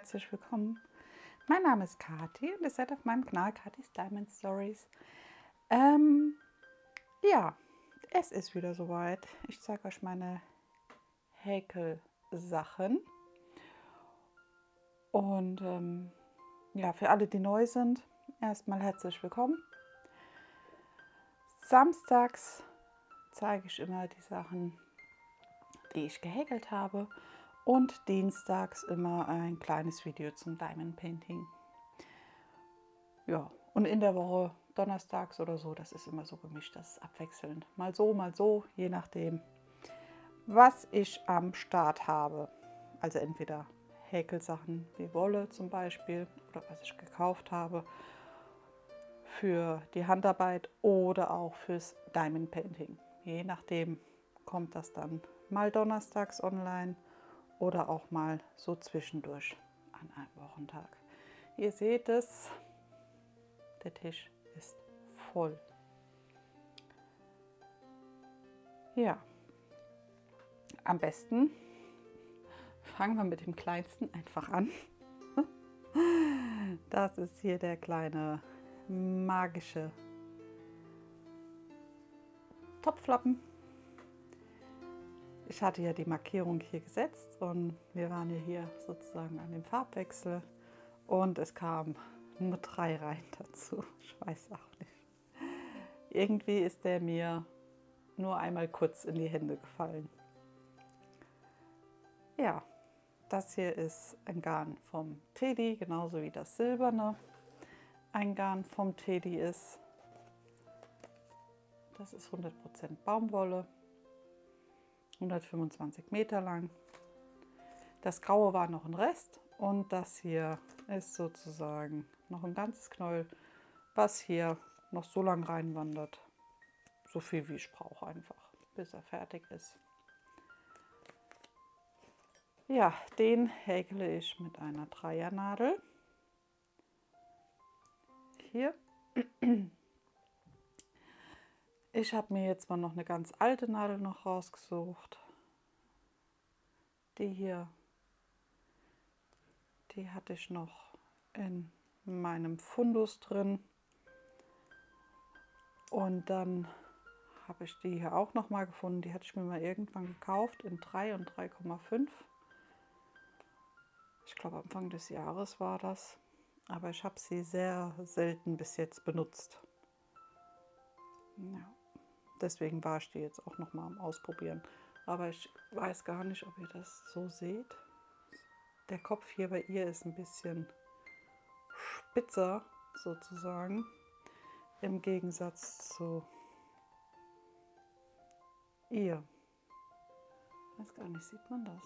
herzlich willkommen. Mein Name ist Kathi und ihr seid auf meinem Kanal Kathis Diamond Stories. Ja, es ist wieder soweit. Ich zeige euch meine Häkelsachen. Und ja, für alle, die neu sind, erstmal herzlich willkommen. Samstags zeige ich immer die Sachen, die ich gehäkelt habe. Und dienstags immer ein kleines Video zum Diamond Painting. Ja, und in der Woche donnerstags oder so, das ist immer so gemischt, das ist abwechselnd. Mal so, je nachdem, was ich am Start habe. Also entweder Häkelsachen wie Wolle zum Beispiel oder was ich gekauft habe für die Handarbeit oder auch fürs Diamond Painting. Je nachdem kommt das dann mal donnerstags online oder auch mal so zwischendurch an einem Wochentag. Ihr seht es, der Tisch ist voll. Ja, am besten fangen wir mit dem kleinsten einfach an. Das ist hier der kleine magische Topflappen. Ich hatte ja die Markierung hier gesetzt und wir waren ja hier sozusagen an dem Farbwechsel und es kamen nur 3 Reihen dazu. Ich weiß auch nicht. Irgendwie ist der mir nur einmal kurz in die Hände gefallen. Ja, das hier ist ein Garn vom Teddy, genauso wie das silberne ein Garn vom Teddy ist. Das ist 100% Baumwolle, 125 Meter lang. Das graue war noch ein Rest und das hier ist sozusagen noch ein ganzes Knäuel, was hier noch so lang reinwandert, so viel wie ich brauche einfach, bis er fertig ist. Ja, den häkle ich mit einer Dreiernadel. Hier. Ich habe mir jetzt mal noch eine ganz alte Nadel noch rausgesucht. Die hier, die hatte ich noch in meinem Fundus drin. Und dann habe ich die hier auch noch mal gefunden. Die hatte ich mir mal irgendwann gekauft in 3 und 3,5. Ich glaube Anfang des Jahres war das. Aber ich habe sie sehr selten bis jetzt benutzt. Ja. Deswegen war ich die jetzt auch noch mal am Ausprobieren. Aber ich weiß gar nicht, ob ihr das so seht. Der Kopf hier bei ihr ist ein bisschen spitzer sozusagen. Im Gegensatz zu ihr. Ich weiß gar nicht, sieht man das?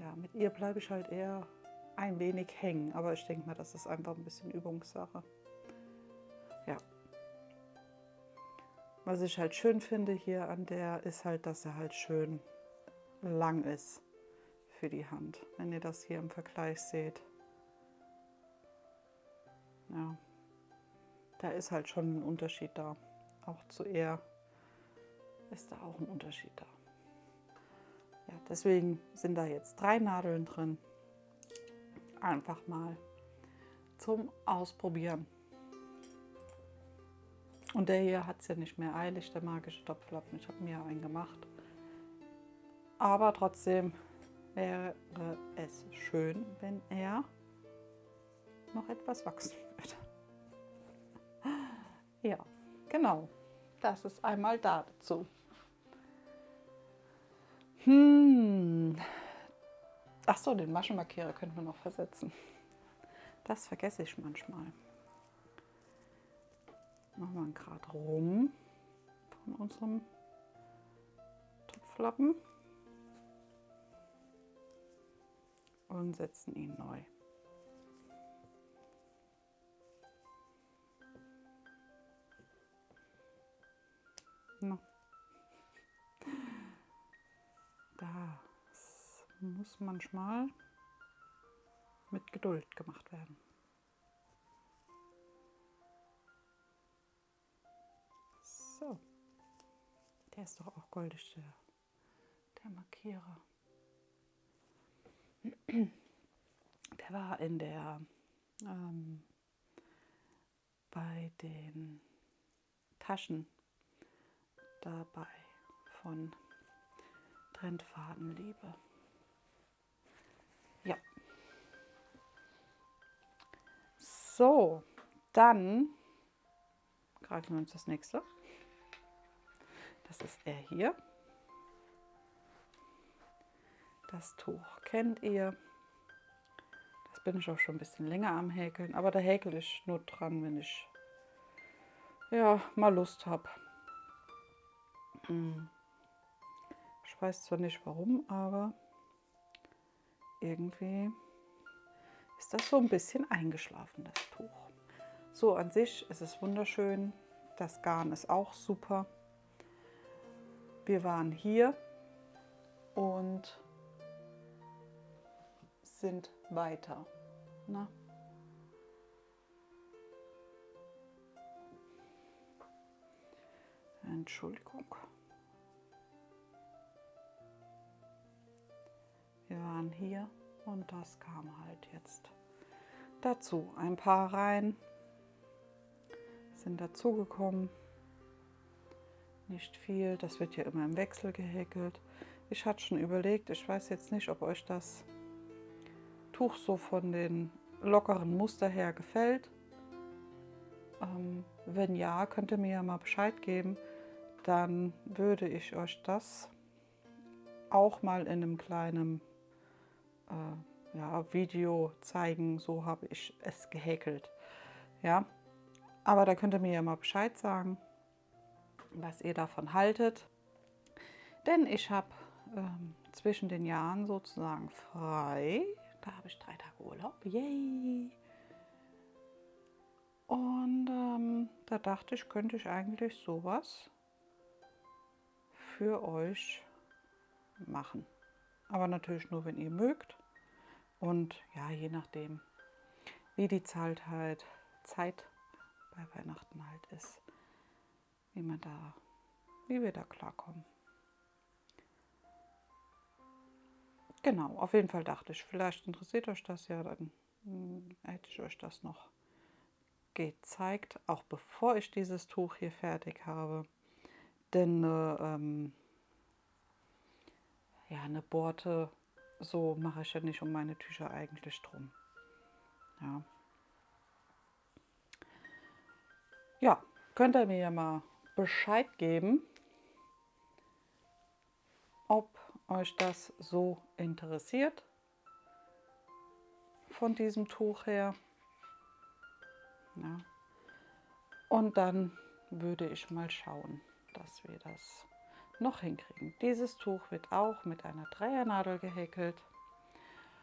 Ja, mit ihr bleibe ich halt eher ein wenig hängen. Aber ich denke mal, das ist einfach ein bisschen Übungssache. Ja. Was ich halt schön finde hier an der, ist halt, dass er halt schön lang ist für die Hand. Wenn ihr das hier im Vergleich seht. Ja, da ist halt schon ein Unterschied da. Auch zu er ist da auch ein Unterschied da. Ja, deswegen sind da jetzt 3 Nadeln drin. Einfach mal zum Ausprobieren. Und der hier hat es ja nicht mehr eilig, der magische Topflappen. Ich habe mir einen gemacht. Aber trotzdem wäre es schön, wenn er noch etwas wachsen würde. Ja, genau. Das ist einmal dazu. Ach so, den Maschenmarkierer könnten wir noch versetzen. Das vergesse ich manchmal. Machen wir einen Grad rum von unserem Topflappen und setzen ihn neu. No. Das muss manchmal mit Geduld gemacht werden. So, der ist doch auch goldig, der Markierer. Der war in der bei den Taschen dabei von Trendfadenliebe. Ja. So, dann greifen wir uns das nächste. Das ist er hier. Das Tuch kennt ihr. Das bin ich auch schon ein bisschen länger am Häkeln, aber da häkel ich nur dran, wenn ich ja mal Lust habe. Ich weiß zwar nicht warum, aber irgendwie ist das so ein bisschen eingeschlafen, das Tuch. So an sich ist es wunderschön. Das Garn ist auch super. Wir waren hier und sind weiter. Na? Entschuldigung. Wir waren hier und das kam halt jetzt dazu. Ein paar Reihen sind dazugekommen. Nicht viel, das wird ja immer im Wechsel gehäkelt. Ich hatte schon überlegt, ich weiß jetzt nicht, ob euch das Tuch so von den lockeren Muster her gefällt. Wenn ja, könnt ihr mir ja mal Bescheid geben. Dann würde ich euch das auch mal in einem kleinen Video zeigen. So habe ich es gehäkelt. Ja, aber da könnt ihr mir ja mal Bescheid sagen, was ihr davon haltet. Denn ich habe zwischen den Jahren sozusagen frei. Da habe ich 3 Tage Urlaub. Yay! Und da dachte ich, könnte ich eigentlich sowas für euch machen. Aber natürlich nur, wenn ihr mögt. Und ja, je nachdem, wie die Zeit bei Weihnachten halt ist, wie wir da klarkommen. Genau, auf jeden Fall dachte ich, vielleicht interessiert euch das ja, dann hätte ich euch das noch gezeigt, auch bevor ich dieses Tuch hier fertig habe. Denn eine Borte, so mache ich ja nicht um meine Tücher eigentlich drum. Ja, könnt ihr mir ja mal Bescheid geben, ob euch das so interessiert von diesem Tuch her. Ja. Und dann würde ich mal schauen, dass wir das noch hinkriegen. Dieses Tuch wird auch mit einer Dreiernadel gehäkelt.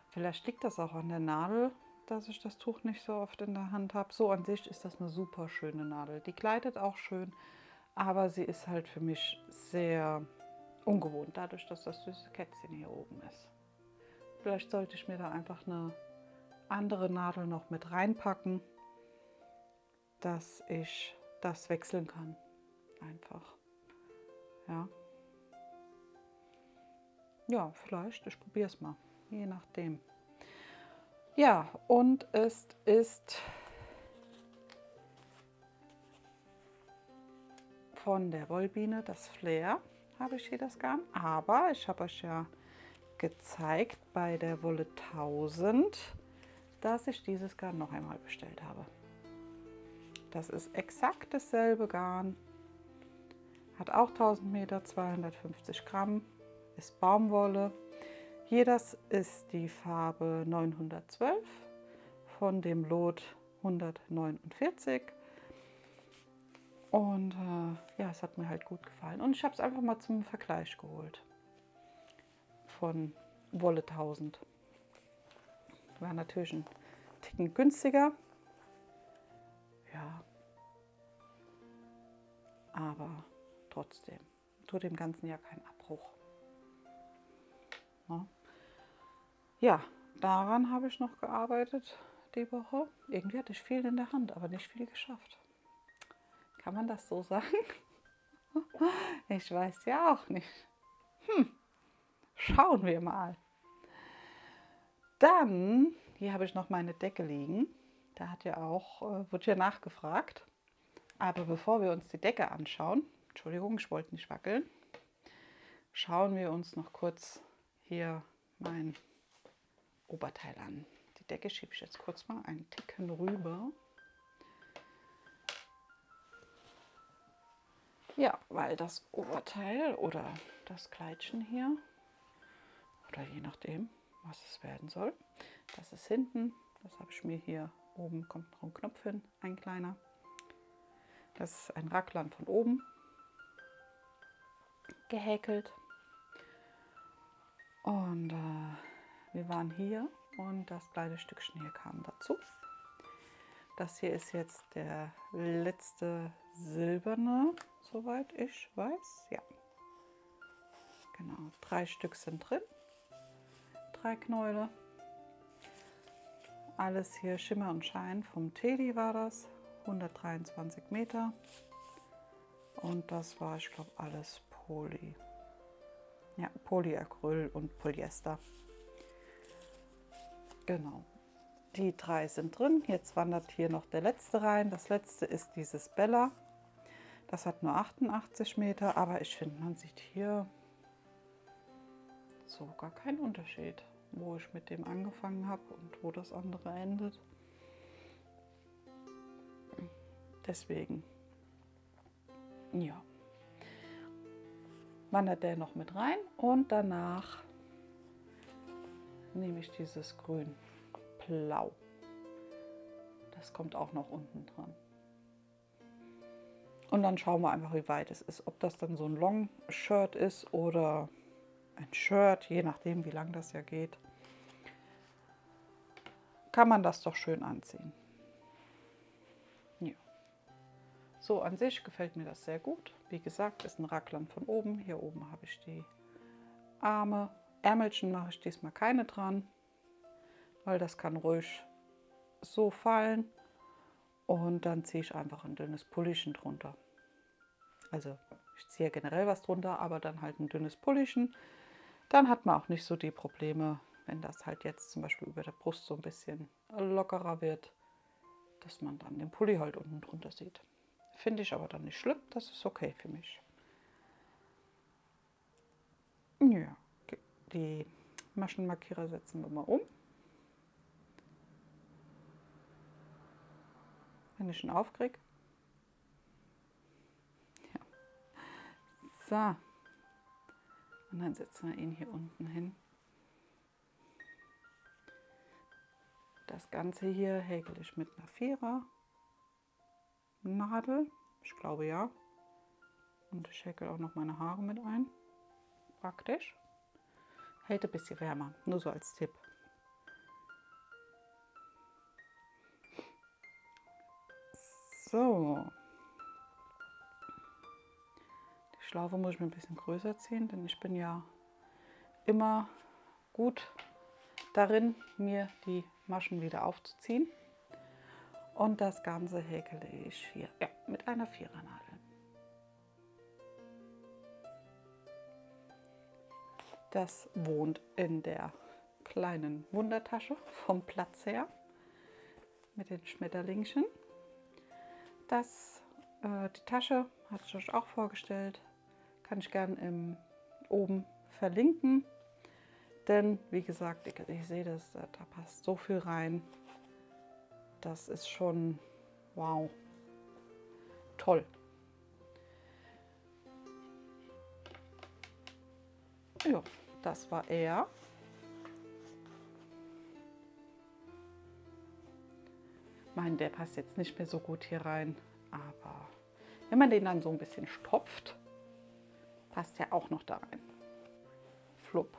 Vielleicht liegt das auch an der Nadel, dass ich das Tuch nicht so oft in der Hand habe. So an sich ist das eine super schöne Nadel. Die gleitet auch schön, aber sie ist halt für mich sehr ungewohnt, dadurch, dass das süße Kätzchen hier oben ist. Vielleicht sollte ich mir da einfach eine andere Nadel noch mit reinpacken, dass ich das wechseln kann. Einfach. Ja. Ja, vielleicht. Ich probiere es mal. Je nachdem. Ja, und es ist von der Wollbiene das Flair, habe ich hier das Garn. Aber ich habe euch ja gezeigt bei der Wolle 1000, dass ich dieses Garn noch einmal bestellt habe. Das ist exakt dasselbe Garn, hat auch 1000 Meter, 250 Gramm, ist Baumwolle. Hier das ist die Farbe 912 von dem Lot 149. Und ja, es hat mir halt gut gefallen. Und ich habe es einfach mal zum Vergleich geholt von Wolle 1000. War natürlich ein Ticken günstiger. Ja, aber trotzdem tut dem Ganzen ja keinen Abbruch. Ja, daran habe ich noch gearbeitet die Woche. Irgendwie hatte ich viel in der Hand, aber nicht viel geschafft. Kann man das so sagen? Ich weiß ja auch nicht. Schauen wir mal. Dann, hier habe ich noch meine Decke liegen. Da hat ja auch, wird ja nachgefragt. Aber bevor wir uns die Decke anschauen, Entschuldigung, ich wollte nicht wackeln, schauen wir uns noch kurz hier mein Oberteil an. Die Decke schiebe ich jetzt kurz mal einen Ticken rüber. Ja, weil das Oberteil oder das Kleidchen hier, oder je nachdem, was es werden soll, das ist hinten. Das habe ich mir hier oben, kommt noch ein Knopf hin, ein kleiner. Das ist ein Raglan von oben gehäkelt. Und wir waren hier und das kleine Stückchen hier kam dazu. Das hier ist jetzt der letzte silberne, soweit ich weiß. Ja, genau. 3 Stück sind drin. 3 Knäule. Alles hier Schimmer und Schein vom Teddy war das. 123 Meter. Und das war, ich glaube, alles Poly. Ja, Polyacryl und Polyester. Genau. Die 3 sind drin. Jetzt wandert hier noch der letzte rein. Das letzte ist dieses Bella. Das hat nur 88 Meter, aber ich finde, man sieht hier so gar keinen Unterschied, wo ich mit dem angefangen habe und wo das andere endet. Deswegen, ja, wandert der noch mit rein und danach nehme ich dieses Grün-Blau. Das kommt auch noch unten dran. Und dann schauen wir einfach, wie weit es ist. Ob das dann so ein Long-Shirt ist oder ein Shirt, je nachdem, wie lang das ja geht. Kann man das doch schön anziehen. Ja. So an sich gefällt mir das sehr gut. Wie gesagt, ist ein Raglan von oben. Hier oben habe ich die Arme. Ärmelchen mache ich diesmal keine dran, weil das kann ruhig so fallen. Und dann ziehe ich einfach ein dünnes Pullichen drunter. Also ich ziehe generell was drunter, aber dann halt ein dünnes Pullichen. Dann hat man auch nicht so die Probleme, wenn das halt jetzt zum Beispiel über der Brust so ein bisschen lockerer wird, dass man dann den Pulli halt unten drunter sieht. Finde ich aber dann nicht schlimm, das ist okay für mich. Ja, die Maschenmarkierer setzen wir mal um. Wenn ich ihn aufkriege. Ja. So. Und dann setzen wir ihn hier unten hin. Das Ganze hier häkel ich mit einer 4er Nadel. Ich glaube ja. Und ich häkel auch noch meine Haare mit ein. Praktisch. Hält ein bisschen wärmer. Nur so als Tipp. So. Die Schlaufe muss ich mir ein bisschen größer ziehen, denn ich bin ja immer gut darin, mir die Maschen wieder aufzuziehen. Und das Ganze häkele ich hier mit einer 4er Nadel. Das wohnt in der kleinen Wundertasche vom Platz her mit den Schmetterlingchen. Die Tasche hatte ich euch auch vorgestellt, kann ich gerne oben verlinken. Denn wie gesagt, ich sehe das, da passt so viel rein. Das ist schon wow, toll. Ja, das war er. Ich meine, der passt jetzt nicht mehr so gut hier rein, aber wenn man den dann so ein bisschen stopft, passt er auch noch da rein. Flupp.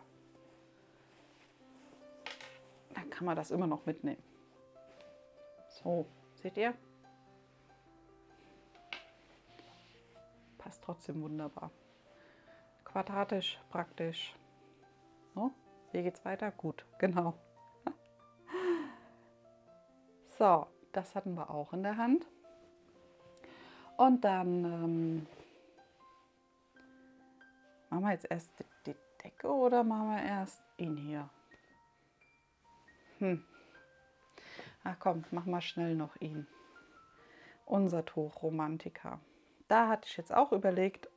Dann kann man das immer noch mitnehmen. So, seht ihr? Passt trotzdem wunderbar. Quadratisch, praktisch. So, hier geht's weiter. Gut, genau. So, das hatten wir auch in der Hand. Und dann machen wir jetzt erst die Decke oder machen wir erst ihn hier? Ach komm, mach mal schnell noch ihn. Unser Tuch Romantica. Da hatte ich jetzt auch überlegt,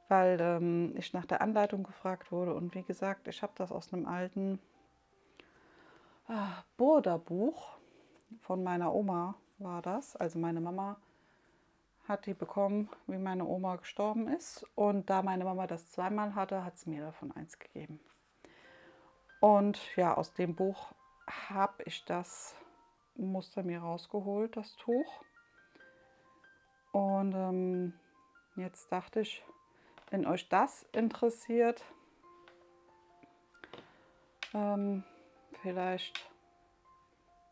weil ich nach der Anleitung gefragt wurde. Und wie gesagt, ich habe das aus einem alten Burda-Buch von meiner Oma war das. Also meine Mama hat die bekommen, wie meine Oma gestorben ist. Und da meine Mama das zweimal hatte, hat es mir davon eins gegeben. Und ja, aus dem Buch habe ich das Muster mir rausgeholt, das Tuch. Und jetzt dachte ich, wenn euch das interessiert, vielleicht,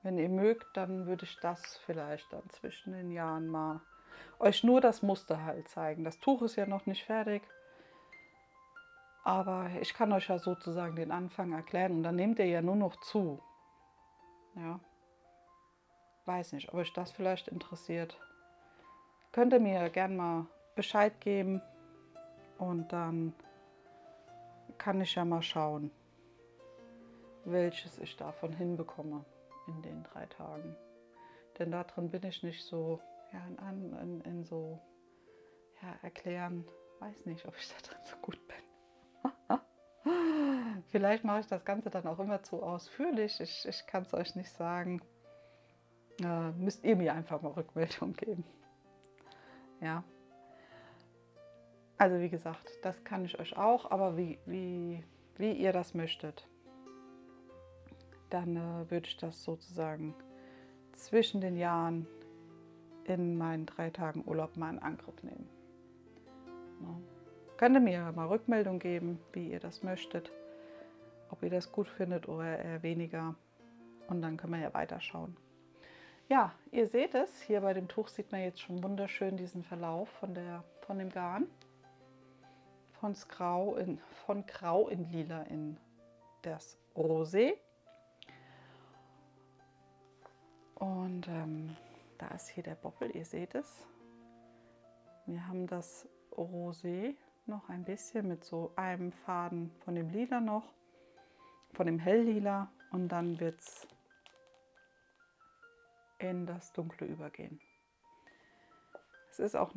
wenn ihr mögt, dann würde ich das vielleicht dann zwischen den Jahren mal euch nur das Muster halt zeigen. Das Tuch ist ja noch nicht fertig, aber ich kann euch ja sozusagen den Anfang erklären und dann nehmt ihr ja nur noch zu. Ja, weiß nicht, ob euch das vielleicht interessiert. Könnt ihr mir gerne mal Bescheid geben und dann kann ich ja mal schauen, welches ich davon hinbekomme in den 3 Tagen. Denn da drin bin ich nicht so, ja, in so, ja, erklären, weiß nicht, ob ich da drin so gut bin. Vielleicht mache ich das Ganze dann auch immer zu ausführlich, ich kann es euch nicht sagen. Müsst ihr mir einfach mal Rückmeldung geben. Ja. Also wie gesagt, das kann ich euch auch, aber wie ihr das möchtet, dann würde ich das sozusagen zwischen den Jahren in meinen 3 Tagen Urlaub mal in Angriff nehmen. Ja. Könnt ihr mir mal Rückmeldung geben, wie ihr das möchtet, ob ihr das gut findet oder eher weniger. Und dann können wir ja weiterschauen. Ja, ihr seht es, hier bei dem Tuch sieht man jetzt schon wunderschön diesen Verlauf von dem Garn. Von Grau in Lila in das Rosé. Und da ist hier der Boppel, ihr seht es. Wir haben das Rosé noch ein bisschen mit so einem Faden von dem Lila noch, von dem Helllila, und dann wird es in das Dunkle übergehen. Es ist auch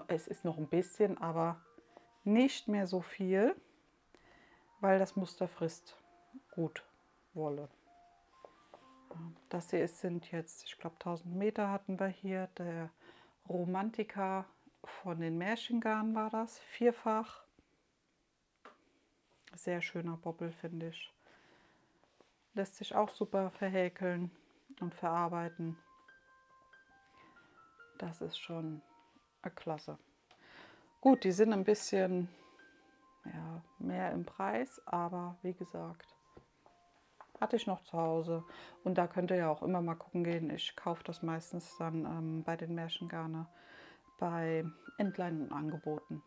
es ist noch ein bisschen, aber nicht mehr so viel, weil das Muster frisst gut Wolle. Das hier sind jetzt, ich glaube 1000 Meter hatten wir hier, der Romantica von den Märchengarn war das, 4-fach. Sehr schöner Bobbel, finde ich. Lässt sich auch super verhäkeln und verarbeiten. Das ist schon klasse. Gut, die sind ein bisschen mehr im Preis, aber wie gesagt, hatte ich noch zu Hause. Und da könnt ihr ja auch immer mal gucken gehen. Ich kaufe das meistens dann bei den Märchengarne bei Entlein-Angeboten.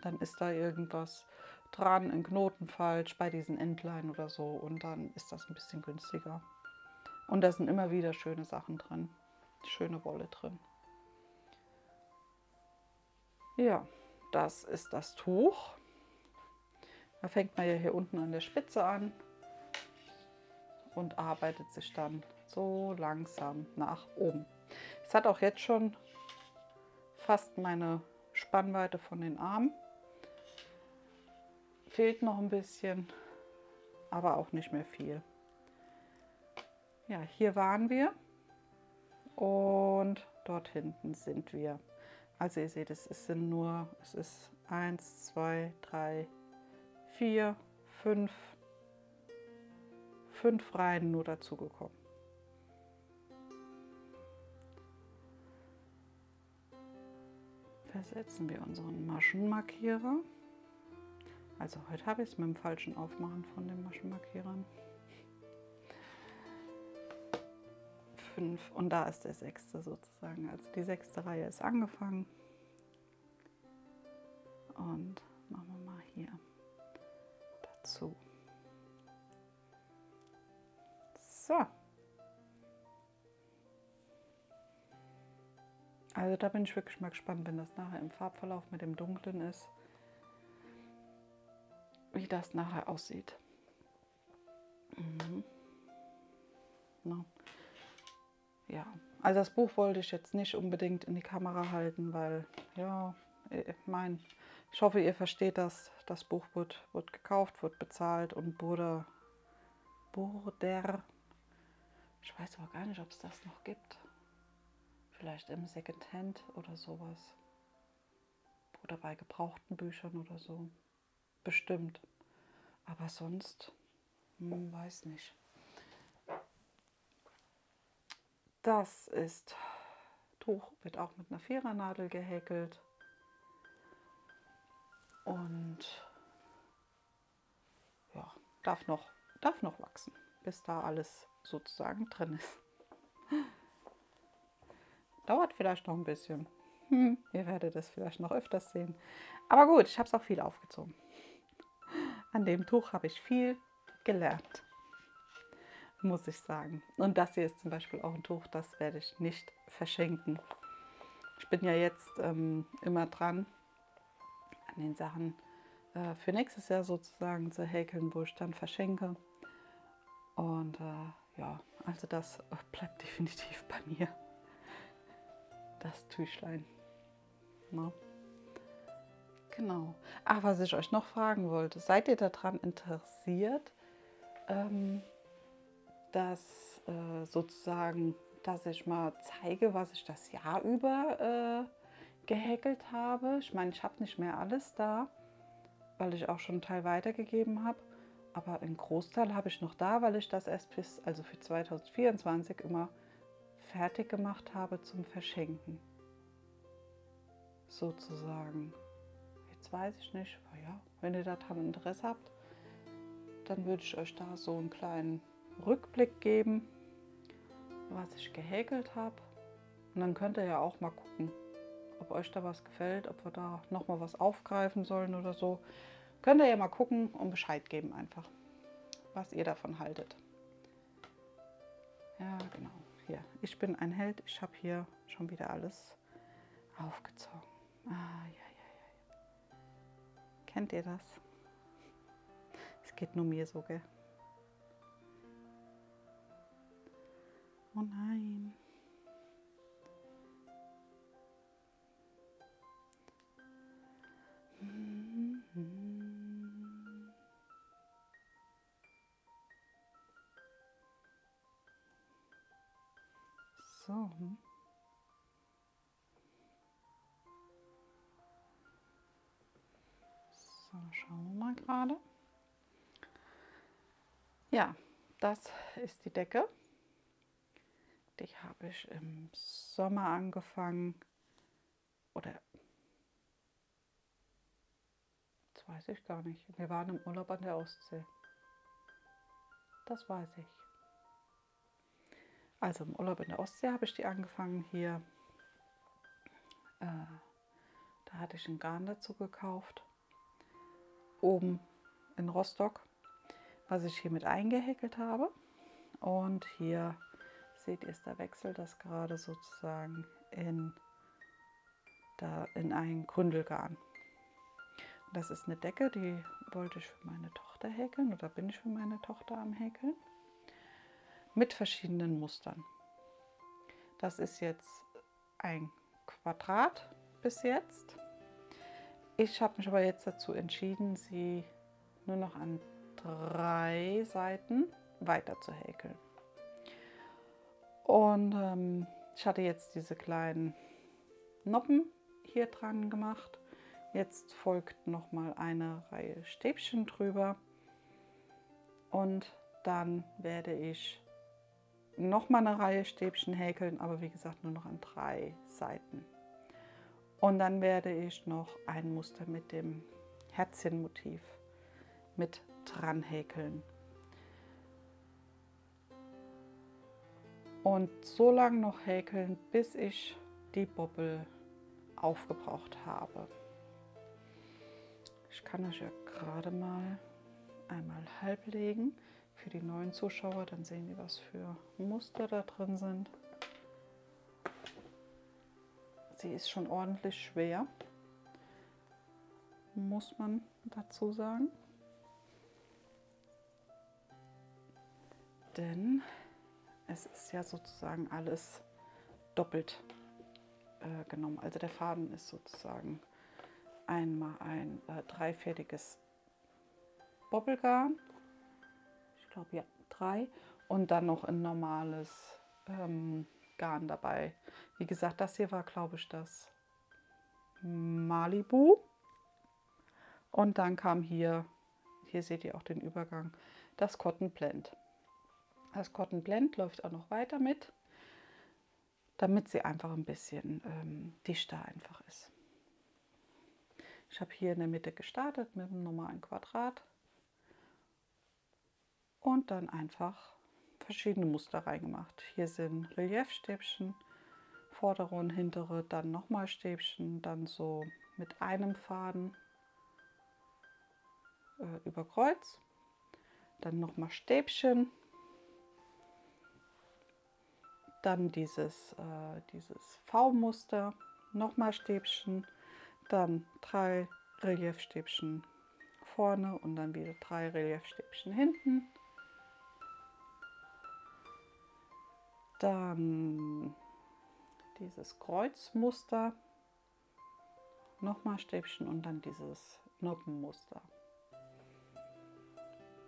Dann ist da irgendwas dran, ein Knoten falsch bei diesen Entlein oder so, und dann ist das ein bisschen günstiger. Und da sind immer wieder schöne Sachen drin, schöne Wolle drin. Ja, das ist das Tuch. Da fängt man ja hier unten an der Spitze an und arbeitet sich dann so langsam nach oben. Es hat auch jetzt schon fast meine Spannweite von den Armen. Fehlt noch ein bisschen, aber auch nicht mehr viel. Ja, hier waren wir und dort hinten sind wir. Also ihr seht, es ist 1, 2, 3, 4, 5 Reihen nur dazugekommen. Versetzen wir unseren Maschenmarkierer. Also heute habe ich es mit dem falschen Aufmachen von den Maschenmarkierern. 5 und da ist der 6. sozusagen. Also die 6. Reihe ist angefangen. Und machen wir mal hier dazu. So. Also da bin ich wirklich mal gespannt, wenn das nachher im Farbverlauf mit dem Dunklen ist, wie das nachher aussieht. Ne? Ja, also das Buch wollte ich jetzt nicht unbedingt in die Kamera halten, weil, ja, ich hoffe, ihr versteht das. Das Buch wird gekauft, wird bezahlt und ich weiß aber gar nicht, ob es das noch gibt. Vielleicht im Secondhand oder sowas. Oder bei gebrauchten Büchern oder so. Bestimmt. Aber sonst, weiß nicht. Das Tuch wird auch mit einer Vierernadel gehäkelt. Und ja, darf noch wachsen, bis da alles sozusagen drin ist. Dauert vielleicht noch ein bisschen. Ihr werdet es vielleicht noch öfters sehen. Aber gut, ich habe es auch viel aufgezogen. An dem Tuch habe ich viel gelernt, muss ich sagen. Und das hier ist zum Beispiel auch ein Tuch, das werde ich nicht verschenken. Ich bin ja jetzt immer dran, an den Sachen für nächstes Jahr sozusagen zu häkeln, wo ich dann verschenke. Und ja, also das bleibt definitiv bei mir. Das Tüchlein. Ne? Genau. Ach, was ich euch noch fragen wollte, seid ihr daran interessiert, dass sozusagen, dass ich mal zeige, was ich das Jahr über gehäkelt habe? Ich meine, ich habe nicht mehr alles da, weil ich auch schon einen Teil weitergegeben habe. Aber einen Großteil habe ich noch da, weil ich das erst für 2024 immer fertig gemacht habe zum Verschenken. Sozusagen. Jetzt weiß ich nicht, aber ja, wenn ihr daran Interesse habt, dann würde ich euch da so einen kleinen Rückblick geben, was ich gehäkelt habe. Und dann könnt ihr ja auch mal gucken, ob euch da was gefällt, ob wir da nochmal was aufgreifen sollen oder so. Könnt ihr ja mal gucken und Bescheid geben einfach, was ihr davon haltet. Ja, genau. Hier, ich bin ein Held. Ich habe hier schon wieder alles aufgezogen. Ah, ja. Kennt ihr das? Es geht nur mir so, gell? Oh nein. So. So, schauen wir mal gerade. Ja, das ist die Decke. Die habe ich im Sommer angefangen. Oder, das weiß ich gar nicht. Wir waren im Urlaub an der Ostsee. Das weiß ich. Also im Urlaub in der Ostsee habe ich die angefangen hier. Da hatte ich ein Garn dazu gekauft. Oben in Rostock, was ich hier mit eingehäkelt habe. Und hier seht ihr, ist der Wechsel, das gerade sozusagen in ein Gründelgarn. Das ist eine Decke, die wollte ich für meine Tochter häkeln oder bin ich für meine Tochter am Häkeln. Mit verschiedenen Mustern. Das ist jetzt ein Quadrat bis jetzt. Ich habe mich aber jetzt dazu entschieden, sie nur noch an 3 Seiten weiter zu häkeln. Und ich hatte jetzt diese kleinen Noppen hier dran gemacht. Jetzt folgt noch mal eine Reihe Stäbchen drüber und dann werde ich noch mal eine Reihe Stäbchen häkeln, aber wie gesagt nur noch an 3 Seiten. Und dann werde ich noch ein Muster mit dem Herzchenmotiv mit dran häkeln. Und so lange noch häkeln, bis ich die Bobbel aufgebraucht habe. Ich kann euch ja gerade mal einmal halb legen für die neuen Zuschauer, dann sehen die, was für Muster da drin sind. Sie ist schon ordentlich schwer, muss man dazu sagen. Denn es ist ja sozusagen alles doppelt genommen. Also der Faden ist sozusagen einmal ein dreifädiges Bobbelgarn, ich glaube ja 3, und dann noch ein normales Garn dabei. Wie gesagt, das hier war, glaube ich, das Malibu, und dann kam hier seht ihr auch den Übergang, das Cotton Blend. Das Cotton Blend läuft auch noch weiter mit, damit sie einfach ein bisschen dichter einfach ist. Ich habe hier in der Mitte gestartet mit einem normalen Quadrat und dann einfach verschiedene Muster reingemacht. Hier sind Reliefstäbchen, vordere und hintere, dann nochmal Stäbchen, dann so mit einem Faden über Kreuz, dann nochmal Stäbchen, dann dieses V-Muster, nochmal Stäbchen, dann 3 Reliefstäbchen vorne und dann wieder 3 Reliefstäbchen hinten. Dann dieses Kreuzmuster, nochmal Stäbchen und dann dieses Noppenmuster.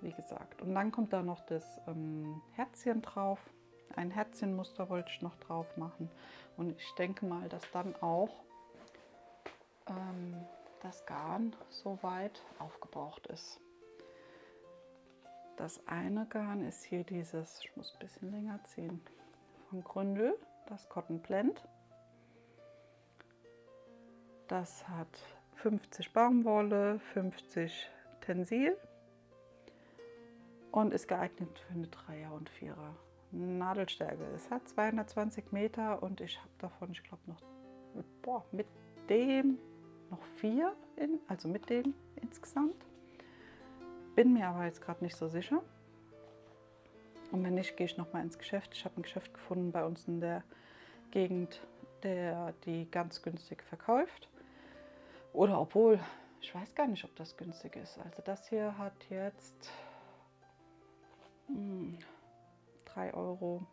Wie gesagt. Und dann kommt da noch das Herzchen drauf. Ein Herzchenmuster wollte ich noch drauf machen. Und ich denke mal, dass dann auch das Garn soweit aufgebraucht ist. Das eine Garn ist hier dieses, ich muss ein bisschen länger ziehen, von Gründel, das Cotton Blend. Das hat 50 Baumwolle, 50 Tensil und ist geeignet für eine 3er und 4er Nadelstärke. Es hat 220 Meter und ich habe davon, ich glaube, noch mit dem noch 4, also mit dem insgesamt. Bin mir aber jetzt gerade nicht so sicher. Und wenn nicht, gehe ich noch mal ins Geschäft. Ich habe ein Geschäft gefunden bei uns in der Gegend, der die ganz günstig verkauft. Oder obwohl, ich weiß gar nicht, ob das günstig ist. Also das hier hat jetzt 3 Euro,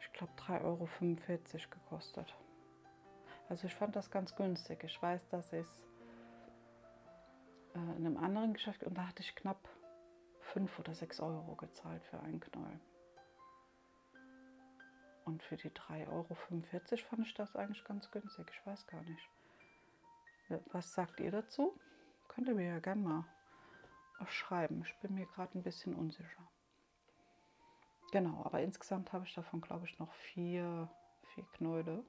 ich glaube 3,45 € gekostet. Also ich fand das ganz günstig. Ich weiß, dass ich es in einem anderen Geschäft, und da hatte ich knapp 5 oder 6 Euro gezahlt für einen Knäuel. Und für die 3,45 € fand ich das eigentlich ganz günstig. Ich weiß gar nicht. Was sagt ihr dazu? Könnt ihr mir ja gerne mal schreiben. Ich bin mir gerade ein bisschen unsicher. Genau, aber insgesamt habe ich davon, glaube ich, noch 4 Knäule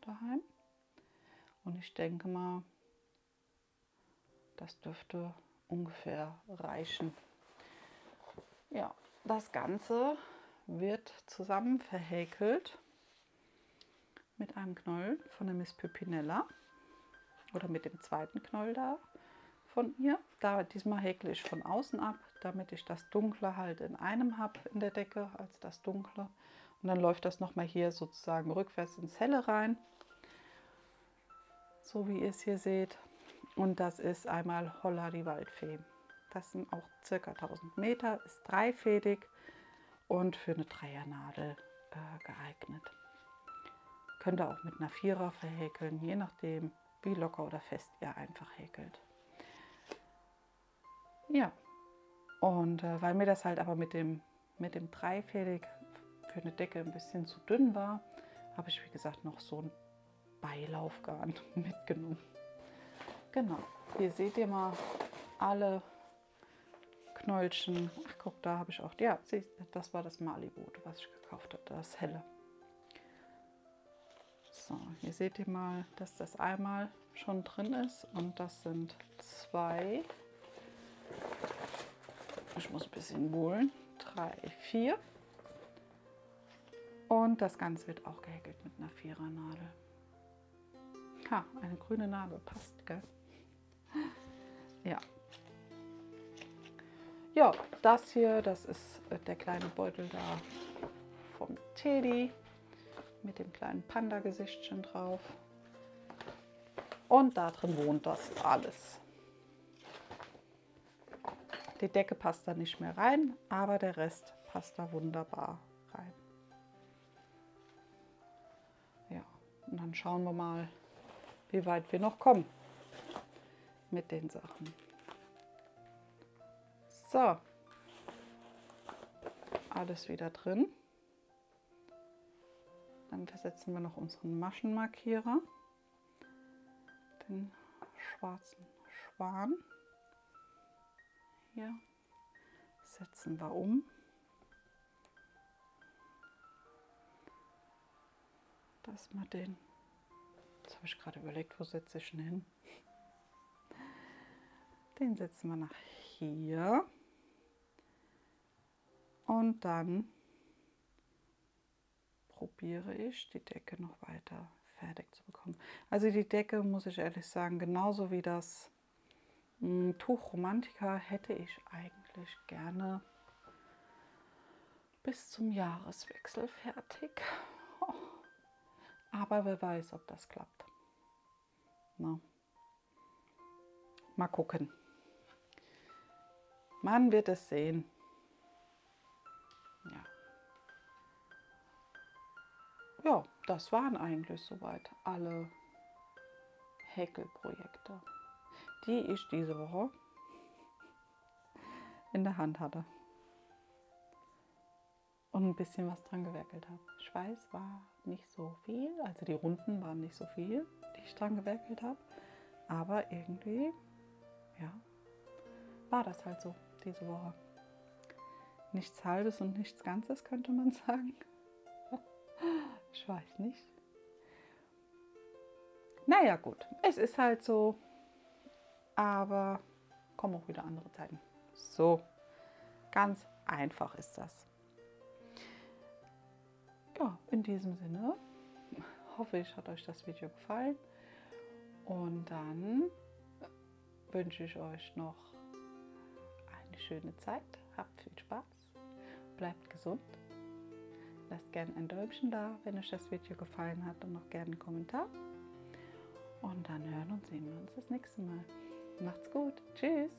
daheim. Und ich denke mal, das dürfte ungefähr reichen. Ja, das Ganze wird zusammen verhäkelt mit einem Knäuel von der Miss Pipinella oder mit dem zweiten Knäuel da von ihr. Diesmal häkle ich von außen ab, damit ich das Dunkle halt in einem habe in der Decke als das Dunkle. Und dann läuft das nochmal hier sozusagen rückwärts ins Helle rein, so wie ihr es hier seht. Und das ist einmal Holla die Waldfee. Das sind auch ca. 1000 Meter, ist dreifädig und für eine Dreiernadel geeignet. Könnt ihr auch mit einer 4er verhäkeln, je nachdem, wie locker oder fest ihr einfach häkelt. Ja, und weil mir das halt aber mit dem dreifädig für eine Decke ein bisschen zu dünn war, habe ich, wie gesagt, noch so ein Beilaufgarn mitgenommen. Genau, hier seht ihr mal alle Knäulchen. Ach, guck, da habe ich auch, ja, das war das Malibu, was ich gekauft habe, das helle. So, hier seht ihr mal, dass das einmal schon drin ist und das sind 2. Ich muss ein bisschen holen. 3, 4. Und das Ganze wird auch gehäkelt mit einer 4er Nadel. Ha, eine grüne Nadel passt, gell? Ja. Ja, das hier, das ist der kleine Beutel da vom Teddy mit dem kleinen Panda-Gesichtchen drauf. Und da drin wohnt das alles. Die Decke passt da nicht mehr rein, aber der Rest passt da wunderbar rein. Ja, und dann schauen wir mal, wie weit wir noch kommen mit den Sachen. So, alles wieder drin. Dann versetzen wir noch unseren Maschenmarkierer, den schwarzen Schwan. Hier setzen wir um. Dass wir den, jetzt habe ich gerade überlegt, wo setze ich ihn hin? Den setzen wir nach hier. Und dann probiere ich, die Decke noch weiter fertig zu bekommen. Also die Decke, muss ich ehrlich sagen, genauso wie das Tuch Romantica hätte ich eigentlich gerne bis zum Jahreswechsel fertig. Oh. Aber wer weiß, ob das klappt. Na. Mal gucken. Man wird es sehen. Ja. Ja, das waren eigentlich soweit alle Häkelprojekte, die ich diese Woche in der Hand hatte. Und ein bisschen was dran gewerkelt habe. Ich weiß, war nicht so viel, also die Runden waren nicht so viel, die ich dran gewerkelt habe. Aber irgendwie, ja, war das halt so diese Woche. Nichts Halbes und nichts Ganzes, könnte man sagen. Ich weiß nicht. Naja, gut, es ist halt so, aber kommen auch wieder andere Zeiten. So, ganz einfach ist das. Ja, in diesem Sinne hoffe ich, hat euch das Video gefallen. Und dann wünsche ich euch noch eine schöne Zeit. Habt viel Spaß. Bleibt gesund. Lasst gerne ein Däumchen da, wenn euch das Video gefallen hat, und noch gerne einen Kommentar. Und dann hören und sehen wir uns das nächste Mal. Macht's gut. Tschüss.